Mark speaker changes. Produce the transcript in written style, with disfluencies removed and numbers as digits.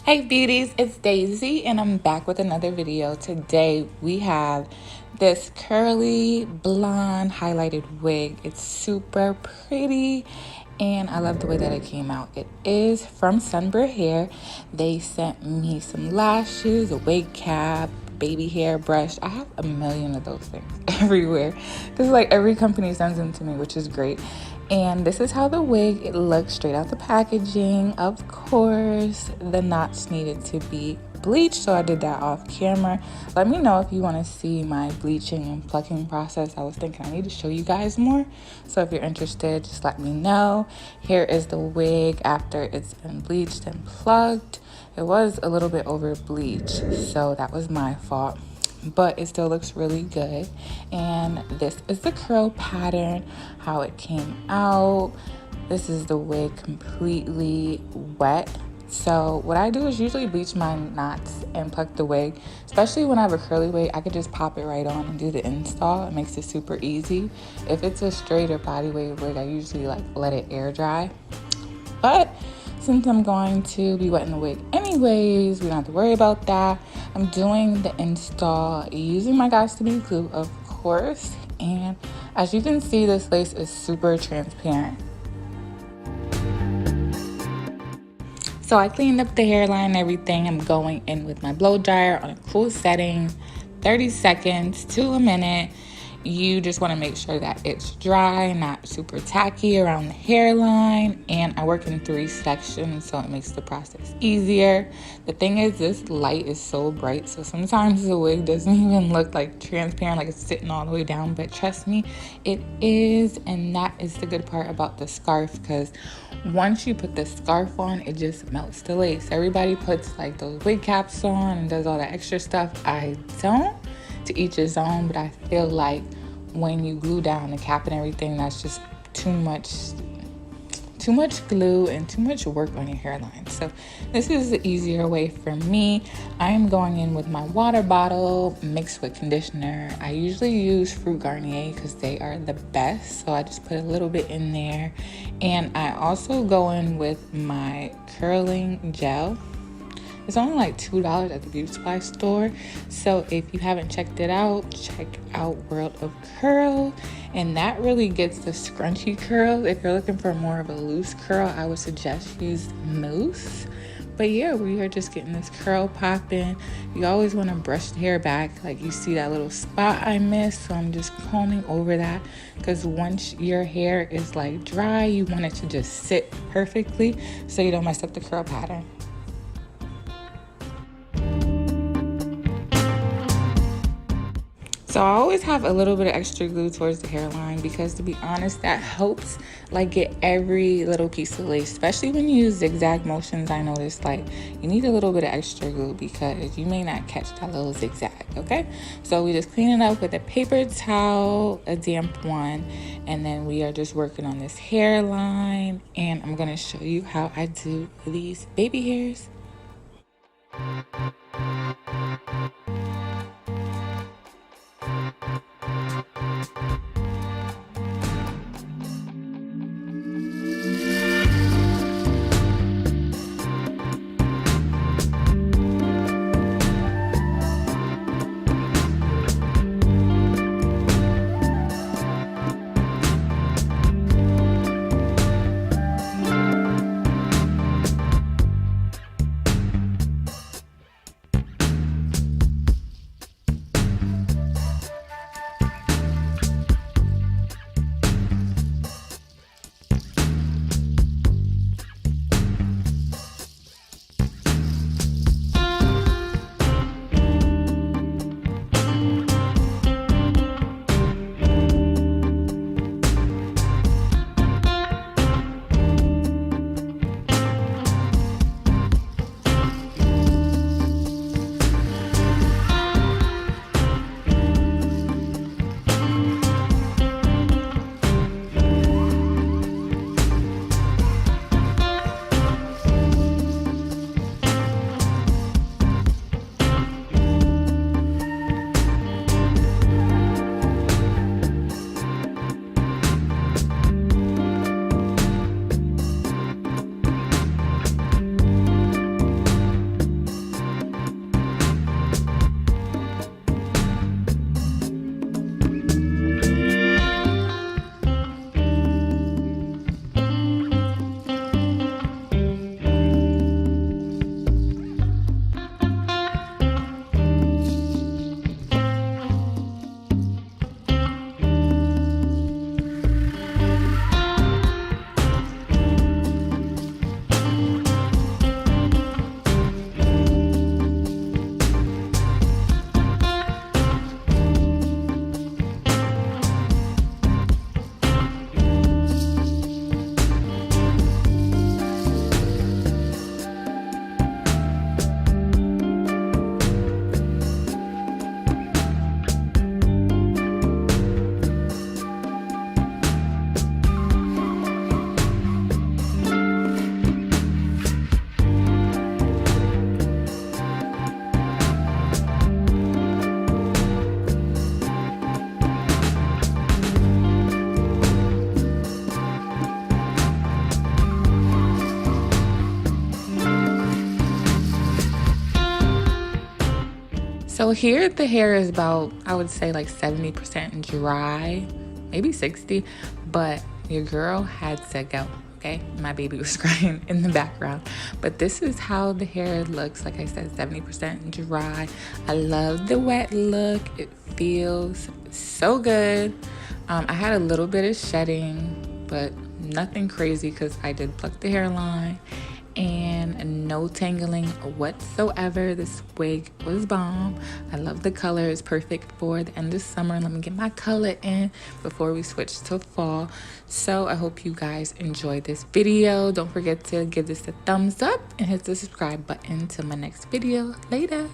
Speaker 1: Hey beauties, it's Daisy and I'm back with another video. Today we have this curly blonde highlighted wig. It's super pretty and I love the way that it came out. It is from Sunber Hair. They sent me some lashes, a wig cap, baby hair brush. I have a million of those things everywhere because like every company sends them to me, which is great. And this is how the wig it looks straight out the packaging. Of course, the knots needed to be bleached, so I did that off camera. Let me know if you want to see my bleaching and plucking process. I was thinking I need to show you guys more, so if you're interested, just let me know. Here is the wig after it's been bleached and plucked. It was a little bit over bleached, so that was my fault, but it still looks really good. And this is the curl pattern, how it came out. This is the wig completely wet. So what I do is usually bleach my knots and pluck the wig, especially when I have a curly wig. I could just pop it right on and do the install. It makes it super easy. If it's a straight or body wave wig, I usually like let it air dry, but since I'm going to be wetting the wig anyways, we don't have to worry about that. I'm doing the install using my Got to Be glue, of course. And as you can see, this lace is super transparent. So I cleaned up the hairline and everything. I'm going in with my blow dryer on a cool setting, 30 seconds to a minute. You just want to make sure that it's dry, not super tacky around the hairline. And I work in 3 sections, so it makes the process easier. The thing is, this light is so bright, so sometimes the wig doesn't even look like transparent, like it's sitting all the way down. But trust me, it is, and that is the good part about the scarf, because once you put the scarf on, it just melts the lace. Everybody puts like those wig caps on and does all that extra stuff. I don't. To each his own, but I feel like when you glue down the cap and everything, that's just too much glue and too much work on your hairline. So this is the easier way for me. I am going in with my water bottle mixed with conditioner. I usually use Fruit Garnier because they are the best, so I just put a little bit in there. And I also go in with my curling gel. It's only like $2 at the beauty supply store. So if you haven't checked it out, check out World of Curl. And that really gets the scrunchy curls. If you're looking for more of a loose curl, I would suggest use mousse. But yeah, we are just getting this curl popping. You always want to brush the hair back. Like you see that little spot I missed. So I'm just combing over that. Because once your hair is like dry, you want it to just sit perfectly so you don't mess up the curl pattern. So I always have a little bit of extra glue towards the hairline because, to be honest, that helps like get every little piece of lace, especially when you use zigzag motions. I noticed like you need a little bit of extra glue because you may not catch that little zigzag, okay? So we just clean it up with a paper towel, a damp one, and then we are just working on this hairline, and I'm gonna show you how I do these baby hairs. So here the hair is about, I would say like 70% dry, maybe 60, but your girl had to go. Okay, my baby was crying in the background, but this is how the hair looks. Like I said, 70% dry. I love the wet look. It feels so good. I had a little bit of shedding, but nothing crazy because I did pluck the hairline, and no tangling whatsoever. This wig was bomb. I love the color. It's perfect for the end of summer. Let me get my color in before we switch to fall. So I hope you guys enjoyed this video. Don't forget to give this a thumbs up and hit the subscribe button. Till my next video. Later.